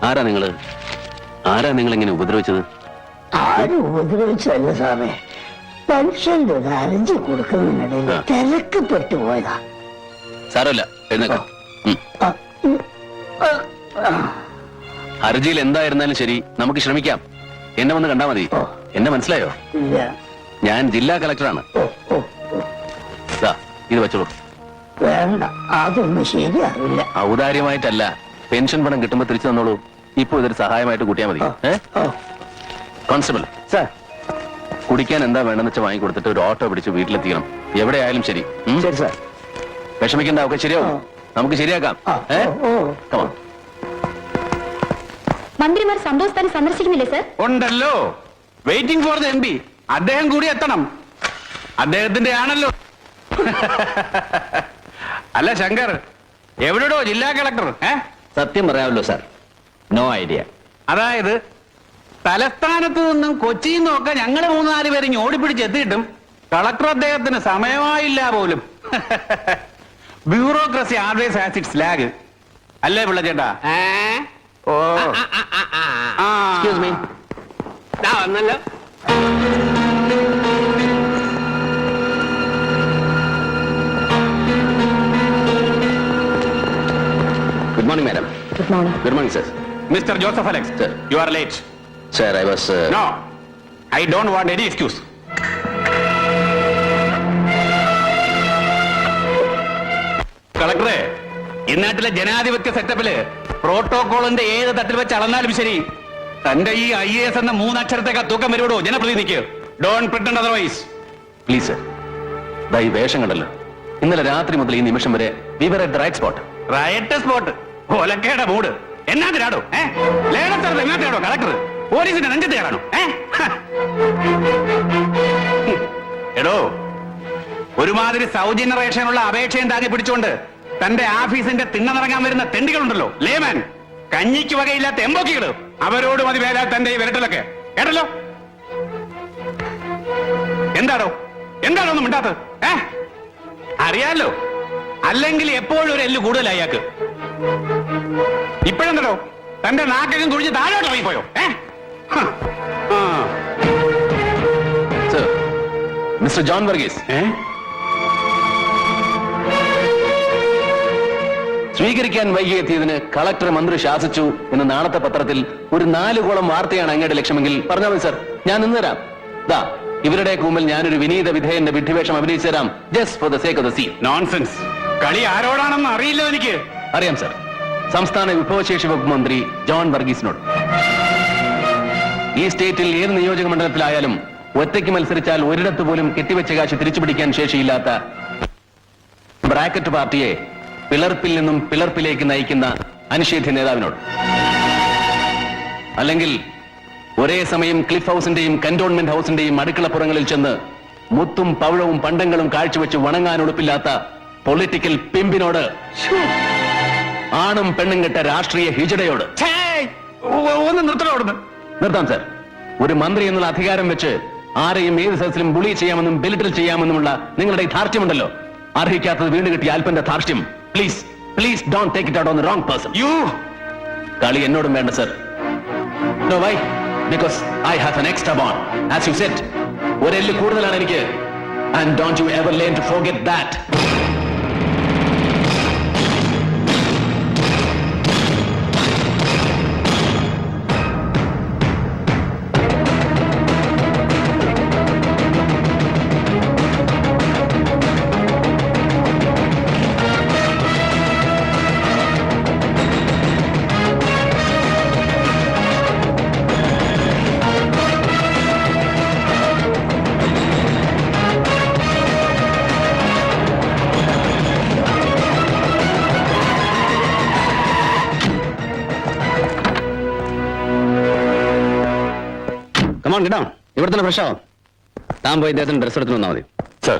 ആരാ നിങ്ങൾ ഇങ്ങനെ ഉപദ്രവിച്ചത്? ആരും ഉപദ്രവിച്ചല്ല സാറേ, പെൻഷന്റെ ഒരു അരഞ്ച് കൊടുക്കുന്നതിനിടയിൽ തിരക്കപ്പെട്ടു പോയതാ. സാരമില്ല, എഴുന്നേക്കാം. ഹർജിയിൽ എന്തായിരുന്നാലും ശരി, നമുക്ക് ശ്രമിക്കാം. എന്നെ വന്ന് കണ്ടാ മതി. എന്നെ മനസ്സിലായോ? ഞാൻ ജില്ലാ കളക്ടറാണ്. ഇത് വെച്ചോളൂ. വേണ്ട, അതൊന്നും ശരിയാവില്ല. ഔദാര്യമായിട്ടല്ല, പെൻഷൻ പണം കിട്ടുമ്പോ തിരിച്ചു തന്നോളൂ. ഇപ്പൊ ഇതൊരു സഹായമായിട്ട് കൂട്ടിയാ മതി. കോൺസ്റ്റബിൾ സാർ, കുടിക്കാൻ എന്താ വേണ്ടെന്ന് വെച്ചാൽ വാങ്ങിക്കൊടുത്തിട്ട് ഒരു ഓട്ടോ പിടിച്ച് വീട്ടിലെത്തിക്കണം. എവിടെ ആയാലും ശരി. ശരി സാർ. വിഷമിക്കണ്ട, ഒക്കെ ശരിയാവും. നമുക്ക് ശരിയാക്കാം. മന്ത്രിമാർ സംഭവസ്ഥാനം സന്ദർശിക്കുന്നില്ലേ സർ? ഉണ്ടല്ലോ, വെയിറ്റിംഗ് ഫോർ ദ MP. അദ്ദേഹം കൂടി എത്തണം. അദ്ദേഹത്തിന്റെ ആണല്ലോ. അല്ല ശങ്കർ, എവിടെയോ ജില്ലാ കളക്ടർ? സത്യം പറയാമല്ലോ സാർ, നോ ഐഡിയ. അതായത് തലസ്ഥാനത്ത് നിന്നും കൊച്ചിയിൽ നിന്നൊക്കെ ഞങ്ങള് 3-4 പേര് ഓടിപ്പിടിച്ച് എത്തിയിട്ടും കളക്ടർ അദ്ദേഹത്തിന് സമയമായില്ല പോലും. Bureaucracy always has it's lag. അല്ലേ പിള്ള ചേട്ടാ? ഓ, എക്സ്ക്യൂസ് മീ. വന്നല്ലോ. Good morning, madam. Good morning. Good morning, sir. Mr. Joseph Alex, Sir. you are late. Sir, I was... No, I don't want any excuse. കളക്ടറെ, ഇന്നാട്ടിലെ ജനാധിപത്യ സെറ്റപ്പില് പ്രോട്ടോകോളിന്റെ ഏത് തട്ടിൽ വെച്ച് അളന്നാലും ശരി, തന്റെ ഈ IAS എന്ന 3 അക്ഷരത്തേക്ക് തൂക്കം വരുവോ ജനപ്രതിനിധിക്ക്? Don't pretend otherwise. Please sir, ഈ വേഷം കണ്ടല്ലോ. ഇന്നലെ രാത്രി മുതൽ ഈ നിമിഷം വരെ we were at the right spot. Right spot, ഒലക്കേടെ മൂട്. എന്നാത്തിനാടോ ലേലത്തരത്ത് എന്നാത്തിനാടോ കളക്ടർ പോലീസിന്റെ നെഞ്ചത്ത് കയറാണോ? എടോ, ഒരുമാതിരി സൗജന്യ റേഷനുള്ള അപേക്ഷയും താങ്ങി പിടിച്ചുകൊണ്ട് തന്റെ ഓഫീസിന്റെ തിണ്ണനിറങ്ങാൻ വരുന്ന തെണ്ടികളുണ്ടല്ലോ, ലേമാൻ, കഞ്ഞിക്ക് വകയില്ലാത്ത എമ്പോക്കികള്, അവരോട് മതി വേലാ തന്റെ ഈ വിരട്ടലൊക്കെ. കേട്ടല്ലോ? എന്താണോ ഒന്നും മിണ്ടാത്തത്? അറിയാലോ, അല്ലെങ്കിൽ എപ്പോഴും ഒരു എല്ല് കൂടുതലായി അയാൾക്ക്. ഇപ്പോഴെന്തോ തന്റെ നാക്കകം കുഴിച്ച് താഴോട്ട് ഇറങ്ങിപ്പോയോ? സർ, മിസ്റ്റർ ജോൺ വർഗീസ്, സ്വീകരിക്കാൻ വൈകിയെത്തിയതിന് കളക്ടർ മന്ത്രി ശാസിച്ചു എന്ന് നാളത്തെ പത്രത്തിൽ ഒരു 4 കോളം വാർത്തയാണ് അങ്ങയുടെ ലക്ഷ്യമെങ്കിൽ പറഞ്ഞാൽ മതി സർ, ഞാൻ നിന്ന് തരാം. ദാ ഇവരുടെ മുമ്പിൽ ഞാനൊരു വിനീത വിധേയന്റെ വിഡ്ഢിവേഷം അഭിനയിച്ചു തരാം, just for the sake of the scene. Nonsense. കളി ആരോടാണെന്ന് അറിയില്ല എനിക്ക്. അറിയാം സർ, സംസ്ഥാന വിഭവശേഷി വകുപ്പ് മന്ത്രി ജോൺ വർഗീസിനോട്. ഈ സ്റ്റേറ്റിൽ ഏത് നിയോജക മണ്ഡലത്തിലായാലും ഒറ്റയ്ക്ക് മത്സരിച്ചാൽ ഒരിടത്ത് പോലും കെട്ടിവെച്ച കാശ് തിരിച്ചുപിടിക്കാൻ ശേഷിയില്ലാത്ത ബ്രാക്കറ്റ് പാർട്ടിയെ പിളർപ്പിൽ നിന്നും പിളർപ്പിലേക്ക് നയിക്കുന്ന അനിഷേധ്യ നേതാവിനോട്. അല്ലെങ്കിൽ ഒരേ സമയം ക്ലിഫ് ഹൗസിന്റെയും കന്റോൺമെന്റ് ഹൗസിന്റെയും അടുക്കളപ്പുറങ്ങളിൽ ചെന്ന് മുത്തും പവിഴവും പണ്ടങ്ങളും കാഴ്ചവെച്ച് വണങ്ങാൻ ഉടുപ്പില്ലാത്ത പൊളിറ്റിക്കൽ പിമ്പിനോട്, ആണും പെണ്ണും കെട്ട രാഷ്ട്രീയ ഹിജടയോട്. ഒന്ന് നിർത്താം സർ. ഒരു മന്ത്രി എന്നുള്ള അധികാരം വെച്ച് ആരെയും ഏത് സദസ്സിലും ബുളി ചെയ്യാമെന്നും ബെലിറ്റിൽ ചെയ്യാമെന്നുമുള്ള നിങ്ങളുടെ ഈ ധാർഷ്ട്യമുണ്ടല്ലോ, അർഹിക്കാത്തത് വീണ്ടും കിട്ടിയ അല്പന്റെ ധാർഷ്ട്യം. Please don't take it out on the wrong person. കളി എന്നോടും വേണ്ട sir. No, why? Because I have an extra bond. As you said, ഒരെല്ല് കൂടുതലാണ് എനിക്ക്. And don't you ever learn to forget that. ഇവിടെ തന്നെ ഫ്രഷ് ആവും. താൻ പോയി ഇദ്ദേഹത്തിന് ഡ്രസ് എടുത്തു വന്നാൽ മതി. സർ.